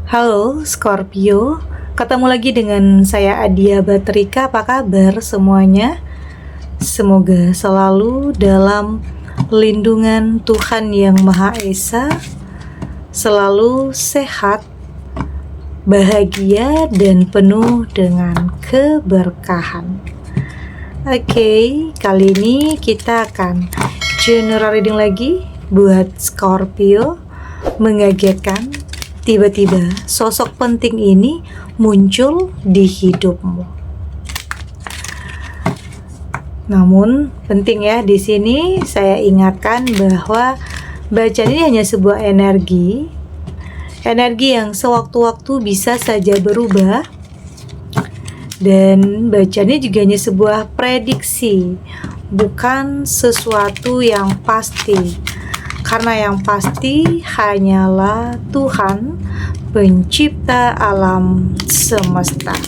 Halo Scorpio, ketemu lagi dengan saya Adia Batrika. Apa kabar semuanya? Semoga selalu dalam lindungan Tuhan Yang Maha Esa, selalu sehat, bahagia, dan penuh dengan keberkahan. Oke, kali ini kita akan general reading lagi buat Scorpio. Mengagetkan, tiba-tiba sosok penting ini muncul di hidupmu. Namun penting ya, di sini saya ingatkan bahwa bacaan ini hanya sebuah energi yang sewaktu-waktu bisa saja berubah, dan bacaan ini juga hanya sebuah prediksi, bukan sesuatu yang pasti. Karena yang pasti hanyalah Tuhan, pencipta alam semesta.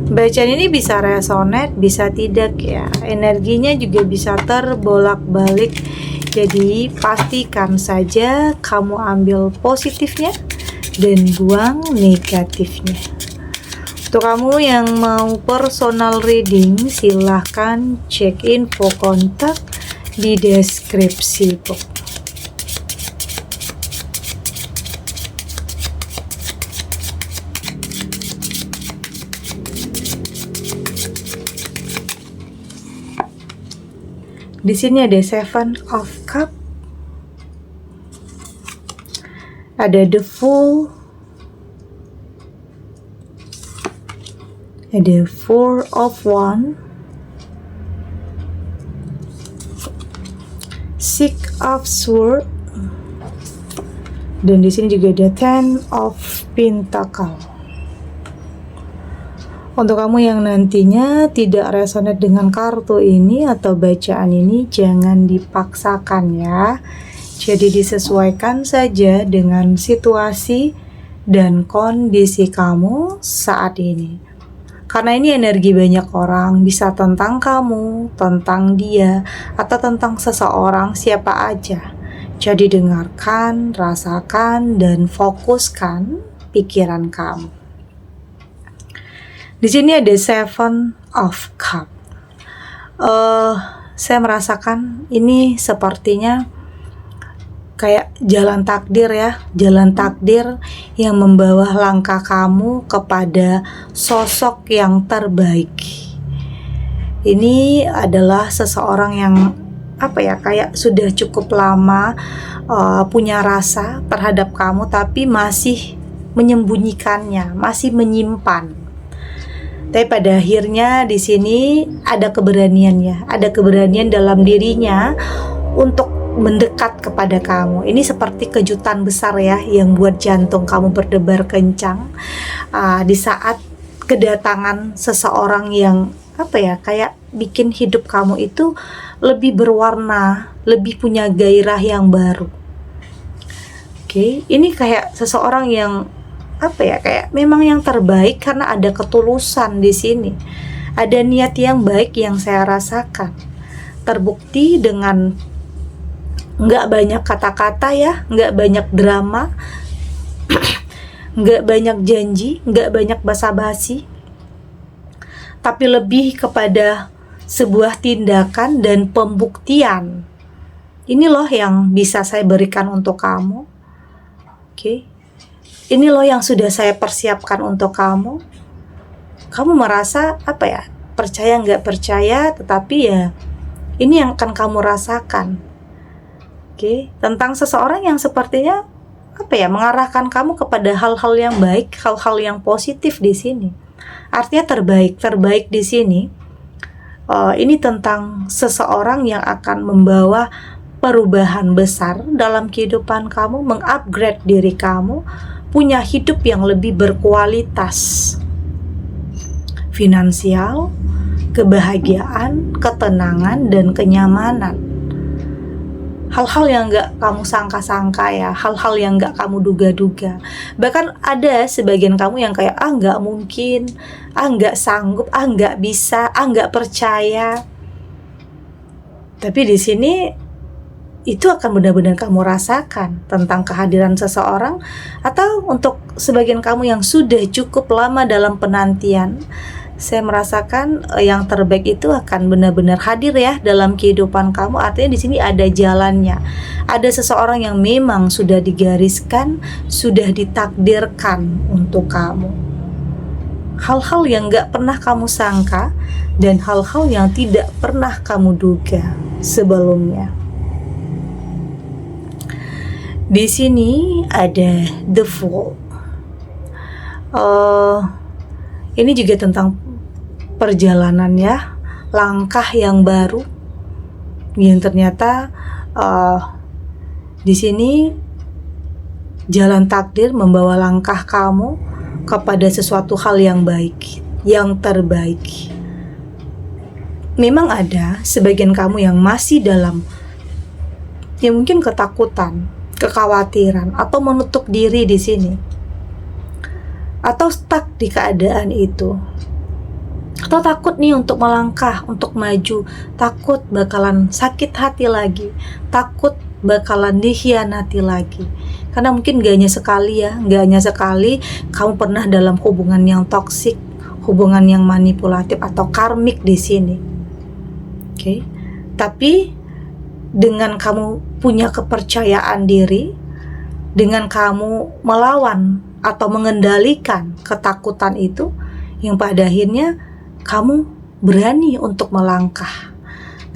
Bacaan ini bisa resonate, bisa tidak ya. Energinya juga bisa terbolak-balik. Jadi pastikan saja kamu ambil positifnya dan buang negatifnya. Untuk kamu yang mau personal reading, silahkan cek info kontak di deskripsi box. Di sini ada Seven of Cup, ada The Fool, ada Four of Wands, Six of Swords, dan di sini juga ada Ten of Pentacles. Untuk kamu yang nantinya tidak resonate dengan kartu ini atau bacaan ini, jangan dipaksakan ya. Jadi disesuaikan saja dengan situasi dan kondisi kamu saat ini. Karena ini energi banyak orang, bisa tentang kamu, tentang dia, atau tentang seseorang siapa aja. Jadi dengarkan, rasakan, dan fokuskan pikiran kamu. Di sini ada Seven of Cup. Saya merasakan ini sepertinya kayak jalan takdir ya, jalan takdir yang membawa langkah kamu kepada sosok yang terbaik. Ini adalah seseorang yang kayak sudah cukup lama punya rasa terhadap kamu, tapi masih menyembunyikannya, masih menyimpan. Tapi pada akhirnya di sini ada keberanian ya, ada keberanian dalam dirinya untuk mendekat kepada kamu. Ini seperti kejutan besar ya, yang buat jantung kamu berdebar kencang di saat kedatangan seseorang yang kayak bikin hidup kamu itu lebih berwarna, lebih punya gairah yang baru. Oke, ini kayak seseorang yang kayak memang yang terbaik karena ada ketulusan di sini. Ada niat yang baik yang saya rasakan. Terbukti dengan nggak banyak kata-kata ya, nggak banyak drama, nggak banyak janji, nggak banyak basa-basi, tapi lebih kepada sebuah tindakan dan pembuktian. Ini loh yang bisa saya berikan untuk kamu. Oke. Ini loh yang sudah saya persiapkan untuk kamu. Kamu merasa percaya nggak percaya, tetapi ya ini yang akan kamu rasakan. Oke, tentang seseorang yang sepertinya mengarahkan kamu kepada hal-hal yang baik, hal-hal yang positif di sini. Artinya terbaik di sini. Ini tentang seseorang yang akan membawa perubahan besar dalam kehidupan kamu, mengupgrade diri kamu, punya hidup yang lebih berkualitas, finansial, kebahagiaan, ketenangan, dan kenyamanan. Hal-hal yang gak kamu sangka-sangka ya, hal-hal yang gak kamu duga-duga. Bahkan ada sebagian kamu yang kayak gak mungkin, gak sanggup, gak bisa, gak percaya. Tapi di sini itu akan benar-benar kamu rasakan tentang kehadiran seseorang, atau untuk sebagian kamu yang sudah cukup lama dalam penantian, saya merasakan yang terbaik itu akan benar-benar hadir ya dalam kehidupan kamu. Artinya di sini ada jalannya. Ada seseorang yang memang sudah digariskan, sudah ditakdirkan untuk kamu. Hal-hal yang gak pernah kamu sangka dan hal-hal yang tidak pernah kamu duga sebelumnya. Di sini ada The Fool. Ini juga tentang perjalanan ya, langkah yang baru yang ternyata di sini jalan takdir membawa langkah kamu kepada sesuatu hal yang baik, yang terbaik. Memang ada sebagian kamu yang masih dalam mungkin ketakutan, kekhawatiran, atau menutup diri di sini, atau stuck di keadaan itu, atau takut nih untuk melangkah, untuk maju, takut bakalan sakit hati lagi, takut bakalan dikhianati lagi. Karena mungkin gak hanya sekali kamu pernah dalam hubungan yang toksik, hubungan yang manipulatif atau karmik di sini. Oke. Tapi dengan kamu punya kepercayaan diri, dengan kamu melawan atau mengendalikan ketakutan itu, yang pada akhirnya kamu berani untuk melangkah.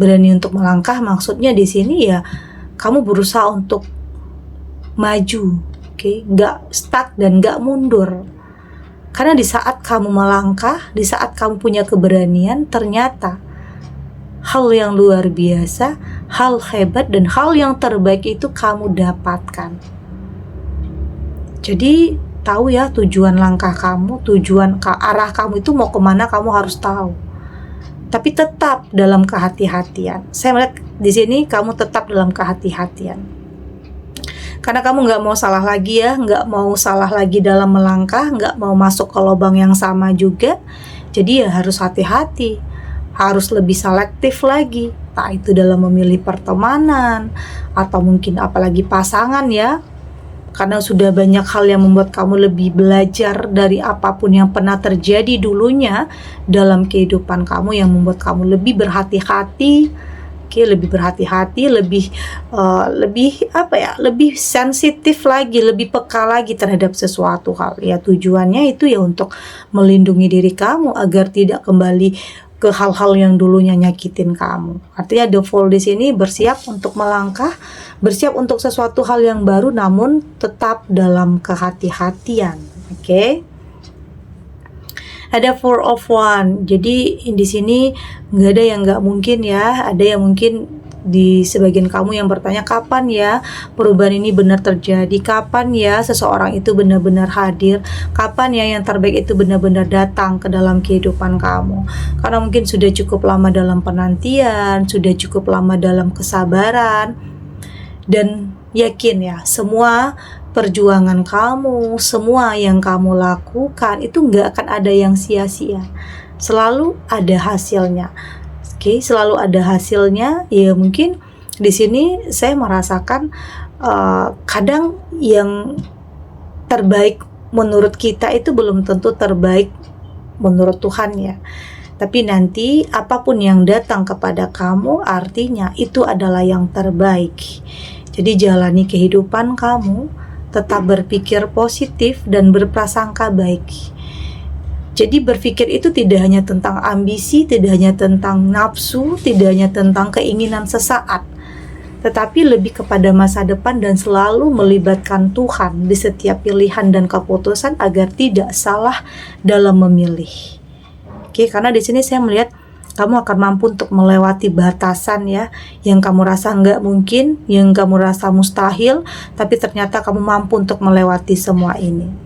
Berani untuk melangkah maksudnya di sini ya kamu berusaha untuk maju, nggak stuck dan nggak mundur. Karena di saat kamu melangkah, di saat kamu punya keberanian, ternyata hal yang luar biasa, hal hebat, dan hal yang terbaik itu kamu dapatkan. Jadi tahu ya tujuan langkah kamu, tujuan ke arah kamu itu mau kemana, kamu harus tahu. Tapi tetap dalam kehati-hatian. Saya melihat di sini kamu tetap dalam kehati-hatian. Karena kamu nggak mau salah lagi ya, nggak mau salah lagi dalam melangkah, nggak mau masuk ke lubang yang sama juga. Jadi ya harus hati-hati. Harus lebih selektif lagi, entah itu dalam memilih pertemanan atau mungkin apalagi pasangan ya, karena sudah banyak hal yang membuat kamu lebih belajar dari apapun yang pernah terjadi dulunya dalam kehidupan kamu, yang membuat kamu lebih berhati-hati, lebih sensitif lagi, lebih peka lagi terhadap sesuatu hal ya. Tujuannya itu ya untuk melindungi diri kamu agar tidak kembali ke hal-hal yang dulunya nyakitin kamu. Artinya The Fool di sini bersiap untuk melangkah, bersiap untuk sesuatu hal yang baru, namun tetap dalam kehati-hatian. Oke. Ada Four of Wands. Jadi di sini nggak ada yang nggak mungkin ya. Ada yang mungkin di sebagian kamu yang bertanya, kapan ya perubahan ini benar terjadi, kapan ya seseorang itu benar-benar hadir, kapan ya yang terbaik itu benar-benar datang ke dalam kehidupan kamu. Karena mungkin sudah cukup lama dalam penantian, sudah cukup lama dalam kesabaran, dan yakin ya semua perjuangan kamu, semua yang kamu lakukan itu nggak akan ada yang sia-sia, selalu ada hasilnya. Selalu ada hasilnya. Ya mungkin di sini saya merasakan kadang yang terbaik menurut kita itu belum tentu terbaik menurut Tuhan ya. Tapi nanti apapun yang datang kepada kamu artinya itu adalah yang terbaik. Jadi jalani kehidupan kamu, tetap berpikir positif dan berprasangka baik. Jadi berpikir itu tidak hanya tentang ambisi, tidak hanya tentang nafsu, tidak hanya tentang keinginan sesaat, tetapi lebih kepada masa depan dan selalu melibatkan Tuhan di setiap pilihan dan keputusan agar tidak salah dalam memilih. Karena di sini saya melihat kamu akan mampu untuk melewati batasan ya, yang kamu rasa nggak mungkin, yang kamu rasa mustahil, tapi ternyata kamu mampu untuk melewati semua ini.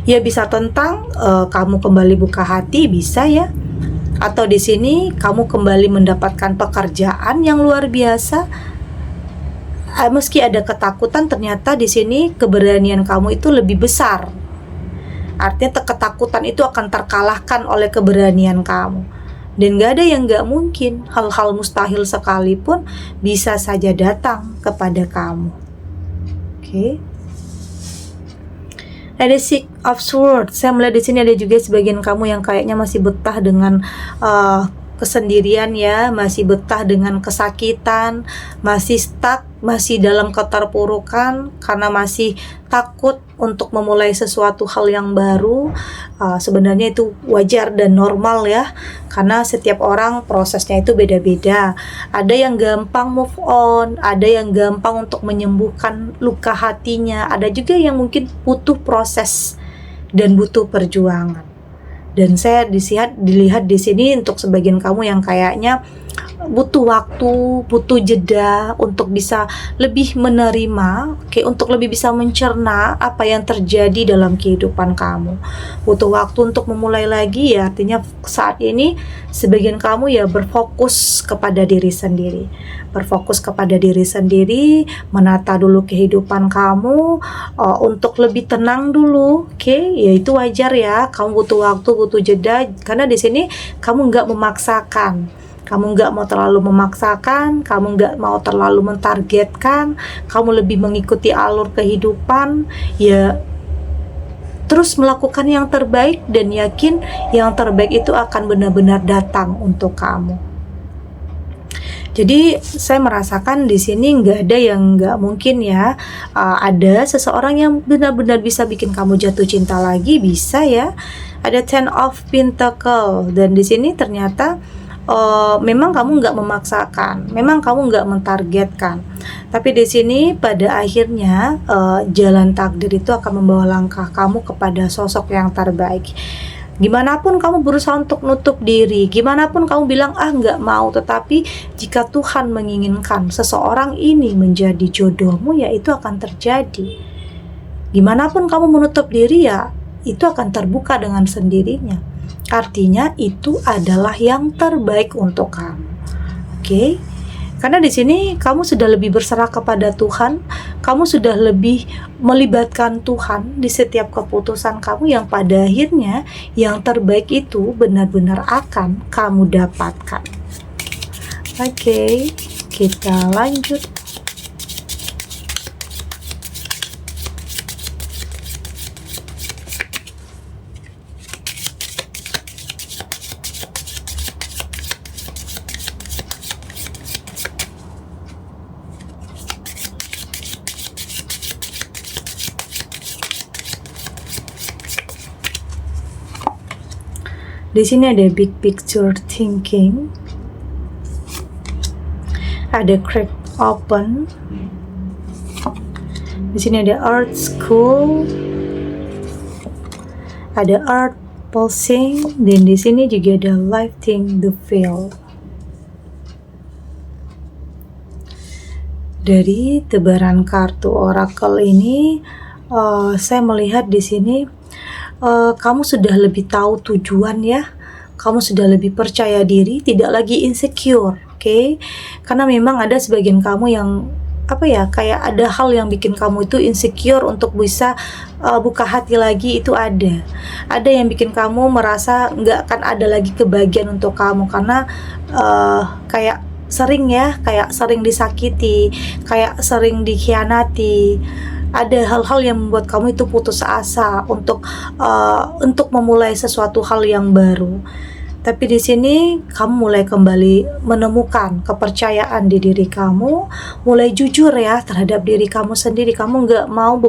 Ya bisa tentang kamu kembali buka hati, bisa ya. Atau di sini kamu kembali mendapatkan pekerjaan yang luar biasa. Meski ada ketakutan, ternyata di sini keberanian kamu itu lebih besar. Artinya ketakutan itu akan terkalahkan oleh keberanian kamu. Dan gak ada yang gak mungkin, hal-hal mustahil sekalipun bisa saja datang kepada kamu. Oke. Ada Six of Swords. Saya melihat di sini ada juga sebagian kamu yang kayaknya masih betah dengan kesendirian ya, masih betah dengan kesakitan, masih stuck, masih dalam keterpurukan karena masih takut untuk memulai sesuatu hal yang baru. Sebenarnya itu wajar dan normal ya, karena setiap orang prosesnya itu beda-beda. Ada yang gampang move on, ada yang gampang untuk menyembuhkan luka hatinya, ada juga yang mungkin butuh proses dan butuh perjuangan. Dan saya dilihat di sini untuk sebagian kamu yang kayaknya butuh waktu, butuh jeda untuk bisa lebih menerima, untuk lebih bisa mencerna apa yang terjadi dalam kehidupan kamu. Butuh waktu untuk memulai lagi ya, artinya saat ini sebagian kamu ya berfokus kepada diri sendiri. Berfokus kepada diri sendiri, menata dulu kehidupan kamu, untuk lebih tenang dulu, ya itu wajar ya. Kamu butuh waktu, butuh jeda, karena di sini kamu nggak memaksakan. Kamu nggak mau terlalu memaksakan, kamu nggak mau terlalu mentargetkan, kamu lebih mengikuti alur kehidupan, ya terus melakukan yang terbaik dan yakin yang terbaik itu akan benar-benar datang untuk kamu. Jadi saya merasakan di sini nggak ada yang nggak mungkin ya. Ada seseorang yang benar-benar bisa bikin kamu jatuh cinta lagi, bisa ya. Ada Ten of Pentacles dan di sini ternyata memang kamu nggak memaksakan, memang kamu nggak mentargetkan, tapi di sini pada akhirnya jalan takdir itu akan membawa langkah kamu kepada sosok yang terbaik. Gimana pun kamu berusaha untuk nutup diri, gimana pun kamu bilang nggak mau, tetapi jika Tuhan menginginkan seseorang ini menjadi jodohmu, ya itu akan terjadi. Gimana pun kamu menutup diri, ya itu akan terbuka dengan sendirinya. Artinya itu adalah yang terbaik untuk kamu. Oke? Karena di sini kamu sudah lebih berserah kepada Tuhan, kamu sudah lebih melibatkan Tuhan di setiap keputusan kamu yang pada akhirnya yang terbaik itu benar-benar akan kamu dapatkan. Oke, kita lanjut. Di sini ada big picture thinking, ada crack open, di sini ada art school, ada art pulsing, dan di sini juga ada lifting the veil. Dari tebaran kartu oracle ini, saya melihat di sini kamu sudah lebih tahu tujuan ya, kamu sudah lebih percaya diri, tidak lagi insecure, oke? Karena memang ada sebagian kamu yang kayak ada hal yang bikin kamu itu insecure untuk bisa buka hati lagi, itu ada yang bikin kamu merasa nggak akan ada lagi kebahagiaan untuk kamu karena kayak sering disakiti, kayak sering dikhianati. Ada hal-hal yang membuat kamu itu putus asa untuk memulai sesuatu hal yang baru. Tapi di sini kamu mulai kembali menemukan kepercayaan di diri kamu, mulai jujur ya terhadap diri kamu sendiri. Kamu nggak mau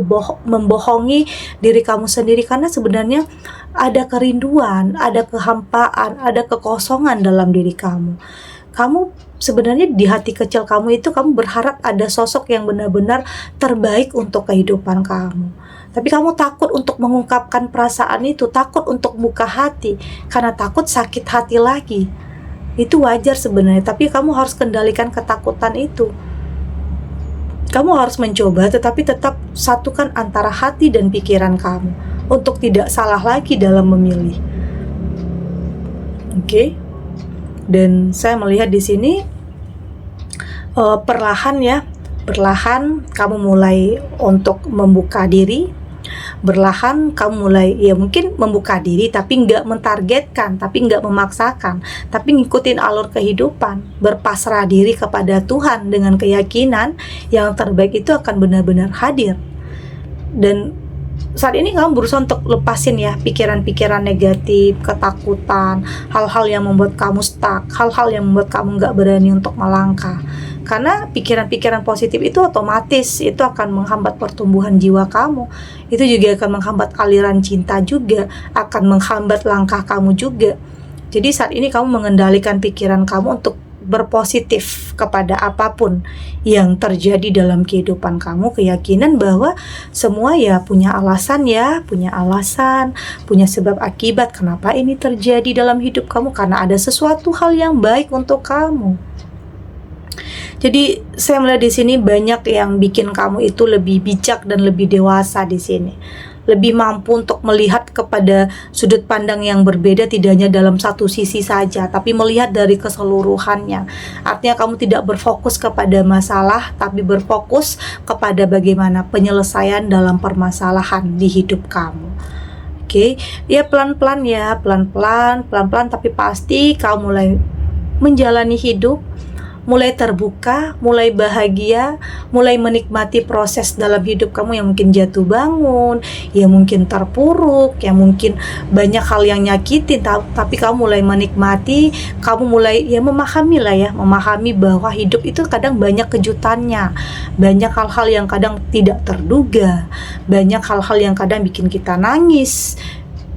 membohongi diri kamu sendiri karena sebenarnya ada kerinduan, ada kehampaan, ada kekosongan dalam diri kamu. Kamu sebenarnya di hati kecil kamu itu kamu berharap ada sosok yang benar-benar terbaik untuk kehidupan kamu. Tapi kamu takut untuk mengungkapkan perasaan itu, takut untuk buka hati karena takut sakit hati lagi. Itu wajar sebenarnya, tapi kamu harus kendalikan ketakutan itu. Kamu harus mencoba tetapi tetap satukan antara hati dan pikiran kamu untuk tidak salah lagi dalam memilih. Oke? Dan saya melihat di sini perlahan kamu mulai untuk membuka diri, berlahan kamu mulai ya mungkin membuka diri, tapi nggak mentargetkan, tapi nggak memaksakan, tapi ngikutin alur kehidupan, berpasrah diri kepada Tuhan dengan keyakinan yang terbaik itu akan benar-benar hadir. Dan saat ini kamu berusaha untuk lepasin ya pikiran-pikiran negatif, ketakutan, hal-hal yang membuat kamu stuck, hal-hal yang membuat kamu nggak berani untuk melangkah. Karena pikiran-pikiran positif itu otomatis itu akan menghambat pertumbuhan jiwa kamu. Itu juga akan menghambat aliran cinta juga, akan menghambat langkah kamu juga. Jadi saat ini kamu mengendalikan pikiran kamu untuk berpositif kepada apapun yang terjadi dalam kehidupan kamu, keyakinan bahwa semua ya punya alasan, punya sebab akibat kenapa ini terjadi dalam hidup kamu, karena ada sesuatu hal yang baik untuk kamu. Jadi saya melihat di sini banyak yang bikin kamu itu lebih bijak dan lebih dewasa di sini. Lebih mampu untuk melihat kepada sudut pandang yang berbeda, tidak hanya dalam satu sisi saja, tapi melihat dari keseluruhannya. Artinya kamu tidak berfokus kepada masalah, tapi berfokus kepada bagaimana penyelesaian dalam permasalahan di hidup kamu. Oke, ya pelan-pelan, tapi pasti kamu mulai menjalani hidup, mulai terbuka, mulai bahagia, mulai menikmati proses dalam hidup kamu yang mungkin jatuh bangun, yang mungkin terpuruk, yang mungkin banyak hal yang nyakitin, tapi kamu mulai menikmati, kamu mulai ya memahami bahwa hidup itu kadang banyak kejutannya, banyak hal-hal yang kadang tidak terduga, banyak hal-hal yang kadang bikin kita nangis.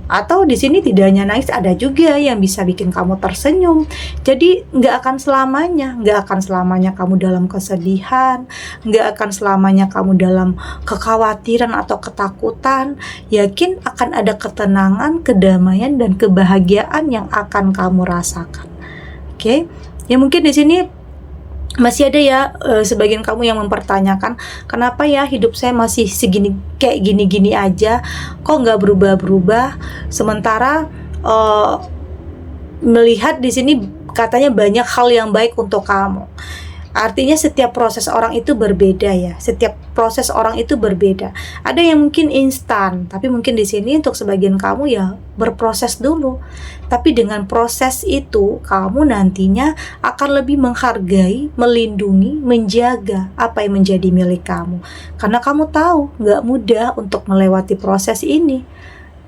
Atau di sini tidak hanya nangis, ada juga yang bisa bikin kamu tersenyum. Jadi nggak akan selamanya kamu dalam kesedihan, nggak akan selamanya kamu dalam kekhawatiran atau ketakutan. Yakin akan ada ketenangan, kedamaian, dan kebahagiaan yang akan kamu rasakan. Oke, ya mungkin di sini masih ada ya sebagian kamu yang mempertanyakan, kenapa ya hidup saya masih kayak gini-gini aja, kok nggak berubah-berubah, sementara melihat di sini katanya banyak hal yang baik untuk kamu. Artinya setiap proses orang itu berbeda ya. Setiap proses orang itu berbeda. Ada yang mungkin instan, tapi mungkin di sini untuk sebagian kamu ya berproses dulu. Tapi dengan proses itu kamu nantinya akan lebih menghargai, melindungi, menjaga apa yang menjadi milik kamu. Karena kamu tahu nggak mudah untuk melewati proses ini.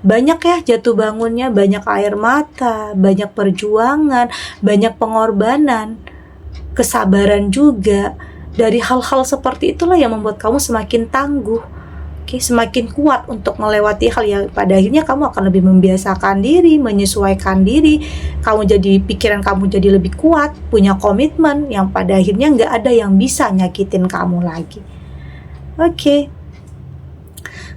Banyak ya jatuh bangunnya, banyak air mata, banyak perjuangan, banyak pengorbanan, kesabaran juga. Dari hal-hal seperti itulah yang membuat kamu semakin tangguh, semakin kuat untuk melewati hal yang pada akhirnya kamu akan lebih membiasakan diri, menyesuaikan diri. Pikiran kamu jadi lebih kuat, punya komitmen yang pada akhirnya nggak ada yang bisa nyakitin kamu lagi. Oke.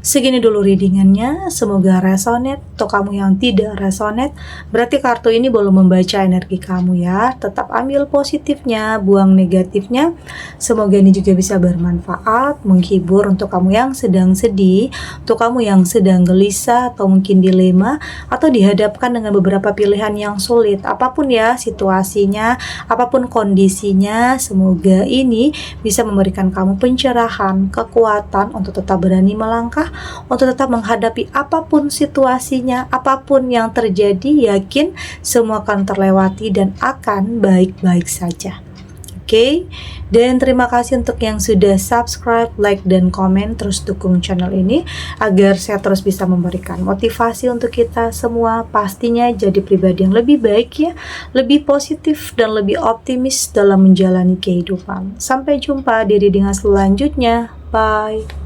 Segini dulu readingannya, semoga resonate. Untuk kamu yang tidak resonate, berarti kartu ini belum membaca energi kamu ya. Tetap ambil positifnya, buang negatifnya. Semoga ini juga bisa bermanfaat, menghibur untuk kamu yang sedang sedih, untuk kamu yang sedang gelisah atau mungkin dilema, atau dihadapkan dengan beberapa pilihan yang sulit. Apapun ya situasinya, apapun kondisinya, semoga ini bisa memberikan kamu pencerahan, kekuatan untuk tetap berani melangkah, untuk tetap menghadapi apapun situasinya, apapun yang terjadi. Yakin semua akan terlewati dan akan baik-baik saja. Oke, dan terima kasih untuk yang sudah subscribe, like, dan komen. Terus dukung channel ini agar saya terus bisa memberikan motivasi untuk kita semua, pastinya jadi pribadi yang lebih baik ya, lebih positif dan lebih optimis dalam menjalani kehidupan. Sampai jumpa di readingan selanjutnya. Bye.